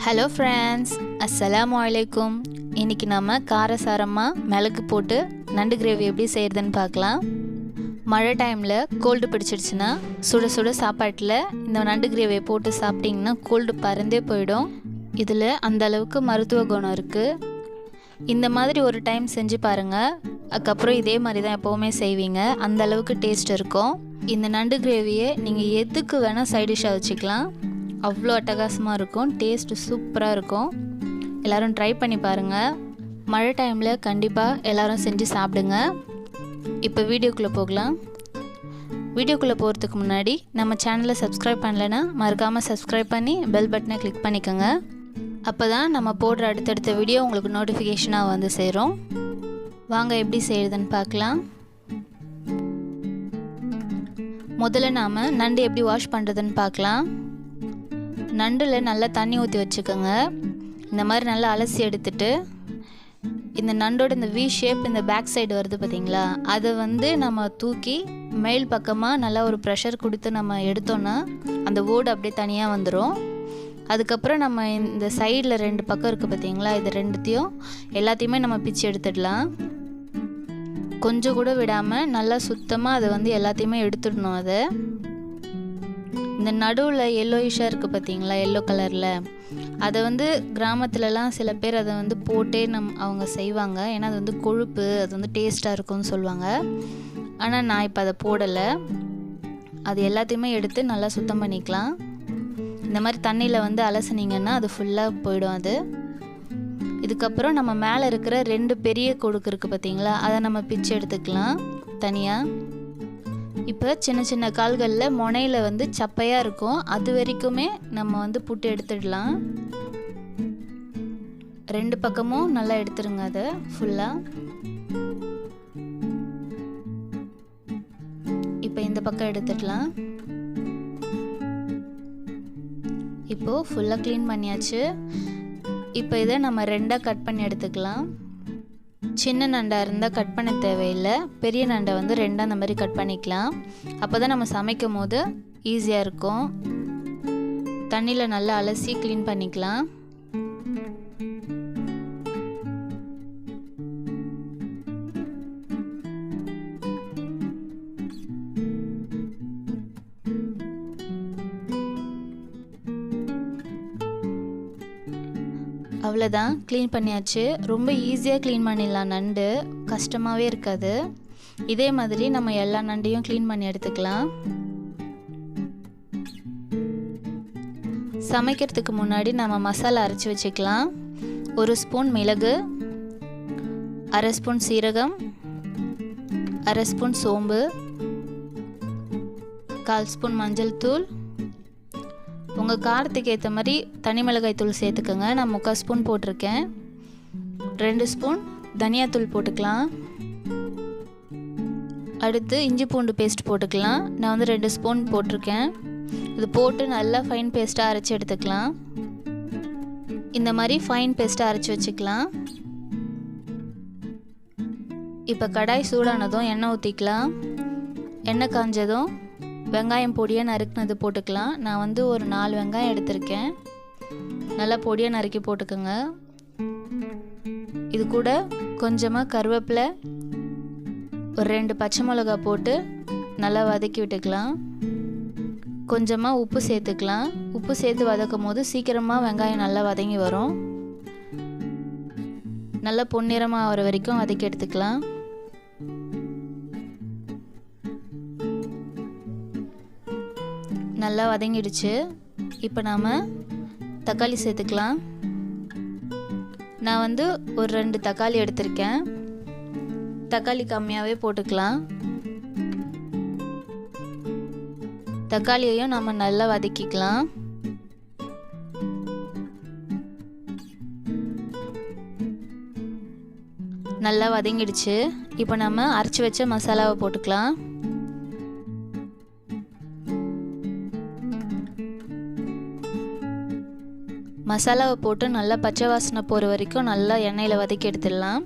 Hello friends, அஸ்ஸலாமு அலைக்கும். இன்றைக்கி நம்ம காரசாரமாக மிளகு போட்டு நண்டு கிரேவி எப்படி செய்கிறதுன்னு பார்க்கலாம். மழை டைமில் கோல்டு பிடிச்சிடுச்சுன்னா சுட சுட சாப்பாட்டில் இந்த நண்டு கிரேவியை போட்டு சாப்பிட்டிங்கன்னா கோல்டு பறந்தே போயிடும். இதில் அந்த அளவுக்கு மருத்துவ குணம் இருக்குது. இந்த மாதிரி ஒரு டைம் செஞ்சு பாருங்கள். அதுக்கப்புறம் இதே மாதிரி தான் எப்போவுமே செய்வீங்க. அந்த அளவுக்கு டேஸ்ட் இருக்கும். இந்த நண்டு கிரேவியை நீங்கள் எதுக்கு வேணால் சைட் டிஷ்ஷாக வச்சுக்கலாம். அவ்வளோ அட்டகாசமாக இருக்கும். டேஸ்ட்டு சூப்பராக இருக்கும். எல்லோரும் ட்ரை பண்ணி பாருங்கள். மழை டைமில் கண்டிப்பாக எல்லோரும் செஞ்சு சாப்பிடுங்க. இப்போ வீடியோக்குள்ளே போகலாம். வீடியோக்குள்ளே போகிறதுக்கு முன்னாடி நம்ம சேனலை சப்ஸ்கிரைப் பண்ணலைன்னா மறக்காமல் சப்ஸ்கிரைப் பண்ணி பெல் பட்டனை கிளிக் பண்ணிக்கோங்க. அப்போ தான் நம்ம போடுற அடுத்தடுத்த வீடியோ உங்களுக்கு நோட்டிஃபிகேஷனாக வந்து சேரும். வாங்க எப்படி செய்கிறதுன்னு பார்க்கலாம். முதல்ல நாம் நண்டு எப்படி வாஷ் பண்ணுறதுன்னு பார்க்கலாம். நண்டில் நல்லா தண்ணி ஊற்றி வச்சுக்கோங்க. இந்த மாதிரி நல்லா அலசி எடுத்துட்டு இந்த நண்டோட இந்த வி ஷேப் இந்த பேக் சைடு வருது பார்த்திங்களா, அதை நம்ம தூக்கி மேல் பக்கமாக நல்லா ஒரு ப்ரெஷர் கொடுத்து நம்ம எடுத்தோன்னா அந்த ஓடு அப்படியே தனியாக வந்துடும். அதுக்கப்புறம் நம்ம இந்த சைடில் 2 பக்கம் இருக்குது பார்த்திங்களா, இது ரெண்டுத்தையும் எல்லாத்தையுமே நம்ம பிச்சு எடுத்துடலாம். கொஞ்சம் கூட விடாமல் நல்லா சுத்தமாக அதை எல்லாத்தையுமே எடுத்துடணும். இந்த நடுவில் எல்லோயிஷாக இருக்குது பார்த்திங்களா, எல்லோ கலரில், அதை கிராமத்துலலாம் சில பேர் அதை போட்டே அவங்க செய்வாங்க. ஏன்னா அது கொழுப்பு, அது டேஸ்ட்டாக இருக்கும்னு சொல்லுவாங்க. ஆனால் நான் இப்போ அதை போடலை. அது எல்லாத்தையுமே எடுத்து நல்லா சுத்தம் பண்ணிக்கலாம். இந்த மாதிரி தண்ணியில் அலசினீங்கன்னா அது ஃபுல்லாக போயிடும். இதுக்கப்புறம் நம்ம மேலே இருக்கிற 2 பெரிய கொடுக்கு இருக்குது பார்த்திங்களா, அதை நம்ம பிச்சு எடுத்துக்கலாம் தனியாக. இப்போ சின்ன சின்ன கால்களில் முனையில் சப்பையாக இருக்கும், அது வரைக்குமே நம்ம புட்டு எடுத்துடலாம். 2 பக்கமும் நல்லா எடுத்துருங்க. அதை ஃபுல்லாக இப்போ இந்த பக்கம் எடுத்துடலாம். இப்போது ஃபுல்லாக க்ளீன் பண்ணியாச்சு. இப்போ இதை நம்ம 2ஆக கட் பண்ணி எடுத்துக்கலாம். சின்ன நண்டாக இருந்தால் கட் பண்ண தேவையில்லை. பெரிய நண்டை 2ஆக அந்த மாதிரி கட் பண்ணிக்கலாம். அப்போ தான் நம்ம சமைக்கும் போது ஈஸியாக இருக்கும். தண்ணியில் நல்லா அலசி க்ளீன் பண்ணிக்கலாம். அவ்வளோதான், க்ளீன் பண்ணியாச்சு. ரொம்ப ஈஸியாக க்ளீன் பண்ணிடலாம். நண்டு கஷ்டமாகவே இருக்காது. இதே மாதிரி நம்ம எல்லா நண்டையும் க்ளீன் பண்ணி எடுத்துக்கலாம். சமைக்கிறதுக்கு முன்னாடி நம்ம மசாலா அரைச்சி வச்சுக்கலாம். 1 ஸ்பூன் மிளகு, 1/2 ஸ்பூன் சீரகம், 1/2 ஸ்பூன் சோம்பு, 1/4 ஸ்பூன் மஞ்சள் தூள். உங்கள் காரத்துக்கு ஏற்ற மாதிரி தனி மிளகாய் தூள் சேர்த்துக்கோங்க. நான் 3/4 ஸ்பூன் போட்டிருக்கேன். 2 ஸ்பூன் தனியாத்தூள் போட்டுக்கலாம். அடுத்து இஞ்சி பூண்டு பேஸ்ட் போட்டுக்கலாம். நான் 2 ஸ்பூன் போட்டிருக்கேன். இது போட்டு நல்லா ஃபைன் பேஸ்ட்டாக அரைச்சி எடுத்துக்கலாம். இந்த மாதிரி ஃபைன் பேஸ்ட்டாக அரைச்சி வச்சுக்கலாம். இப்போ கடாய் சூடானதும் எண்ணெய் ஊற்றிக்கலாம். எண்ணெய் காஞ்சதும் வெங்காயம் பொடியாக நறுக்குனது போட்டுக்கலாம். நான் ஒரு 4 வெங்காயம் எடுத்திருக்கேன். நல்லா பொடியாக நறுக்கி போட்டுக்கோங்க. இது கூட கொஞ்சமாக கருவேப்பிலை, ஒரு 2 பச்சை மிளகாய் போட்டு நல்லா வதக்கி விட்டுக்கலாம். கொஞ்சமாக உப்பு சேர்த்துக்கலாம். உப்பு சேர்த்து வதக்கும் போது சீக்கிரமாக வெங்காயம் நல்லா வதங்கி வரும். நல்லா பொன்னிறமாக ஆகிற வரைக்கும் வதக்கி எடுத்துக்கலாம். நல்லா வதங்கிடுச்சு. இப்போ நாம் தக்காளி சேர்த்துக்கலாம். நான் ஒரு 2 தக்காளி எடுத்திருக்கேன். தக்காளி கம்மியாகவே போட்டுக்கலாம். தக்காளியையும் நம்ம நல்லா வதக்கிக்கலாம். நல்லா வதங்கிடுச்சு. இப்போ நம்ம அரைச்சி வச்ச மசாலாவை போட்டுக்கலாம். மசாலாவை போட்டு நல்லா பச்சை வாசனை போகிற வரைக்கும் நல்லா எண்ணெயில் வதக்கி எடுத்துடலாம்.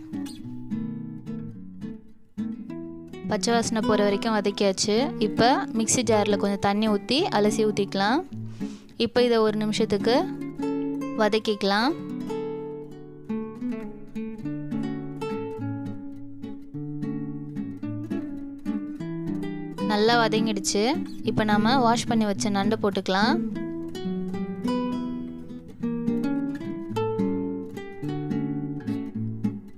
பச்சை வாசனை போகிற வரைக்கும் வதக்கியாச்சு. இப்போ மிக்ஸி ஜாரில் கொஞ்சம் தண்ணி ஊற்றி அலசி ஊற்றிக்கலாம். இப்போ இதை 1 நிமிஷத்துக்கு வதக்கிக்கலாம். நல்லா வதங்கிடுச்சு. இப்போ நம்ம வாஷ் பண்ணி வச்ச நண்டு போட்டுக்கலாம்.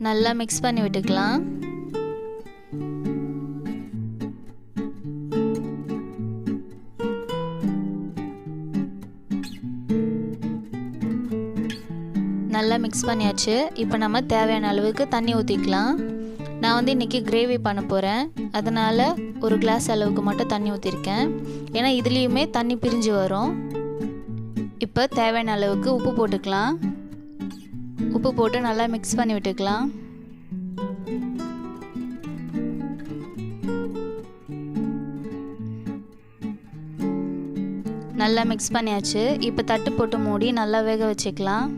நல்லா மிக்ஸ் பண்ணி விட்டுக்கலாம். நல்லா மிக்ஸ் பண்ணியாச்சு. இப்போ நம்ம தேவையான அளவுக்கு தண்ணி ஊற்றிக்கலாம். நான் இன்றைக்கி கிரேவி பண்ண போகிறேன், அதனால் ஒரு கிளாஸ் அளவுக்கு மட்டும் தண்ணி ஊற்றிருக்கேன். ஏன்னா இதுலேயுமே தண்ணி பிரிஞ்சு வரும். இப்போ தேவையான அளவுக்கு உப்பு போட்டுக்கலாம். உப்பு போட்டு நல்லா மிக்ஸ் பண்ணி விட்டுக்கலாம். நல்லா மிக்ஸ் பண்ணியாச்சு. இப்போ தட்டு போட்டு மூடி நல்லா வேக வச்சுக்கலாம்.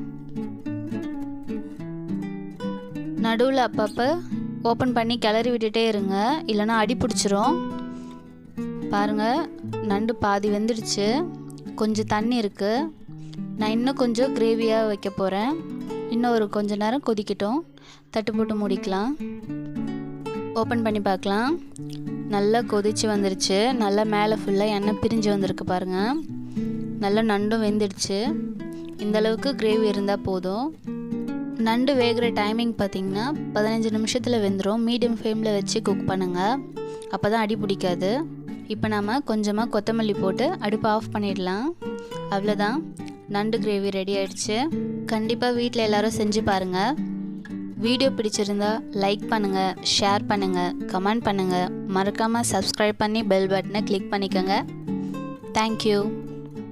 நடுவில் அப்பப்போ ஓப்பன் பண்ணி கிளறி விட்டுட்டே இருங்க, இல்லைனா அடி பிடிச்சிரும். பாருங்கள், நண்டு பாதி வெந்துடுச்சு. கொஞ்சம் தண்ணி இருக்குது. நான் இன்னும் கொஞ்சம் கிரேவியாக வைக்க போகிறேன். இன்னும் ஒரு கொஞ்ச நேரம் கொதிக்கட்டும். தட்டு போட்டு மூடிக்கலாம். ஓப்பன் பண்ணி பார்க்கலாம். நல்லா கொதிச்சு வந்துடுச்சு. நல்லா மேலே ஃபுல்லாக எண்ணெய் பிரிஞ்சு வந்திருக்கு பாருங்கள். நல்லா நண்டும் வெந்துடுச்சு. இந்தளவுக்கு கிரேவி இருந்தால் போதும். நண்டு வேகிற டைமிங் பார்த்திங்கன்னா 15 நிமிஷத்தில் வெந்துடும். மீடியம் ஃப்ளேமில் வச்சு குக் பண்ணுங்கள், அப்போ தான் அடி பிடிக்காது. இப்போ நம்ம கொஞ்சமாக கொத்தமல்லி போட்டு அடுப்பை ஆஃப் பண்ணிடலாம். அவ்வளோதான், நண்டு கிரேவி ரெடி ஆயிடுச்சு. கண்டிப்பாக வீட்டில் எல்லோரும் செஞ்சு பாருங்கள். வீடியோ பிடிச்சிருந்தா லைக் பண்ணுங்கள், ஷேர் பண்ணுங்கள், கமெண்ட் பண்ணுங்கள். மறக்காமல் சப்ஸ்கிரைப் பண்ணி பெல் பட்டனை கிளிக் பண்ணிக்கோங்க. தேங்க்யூ.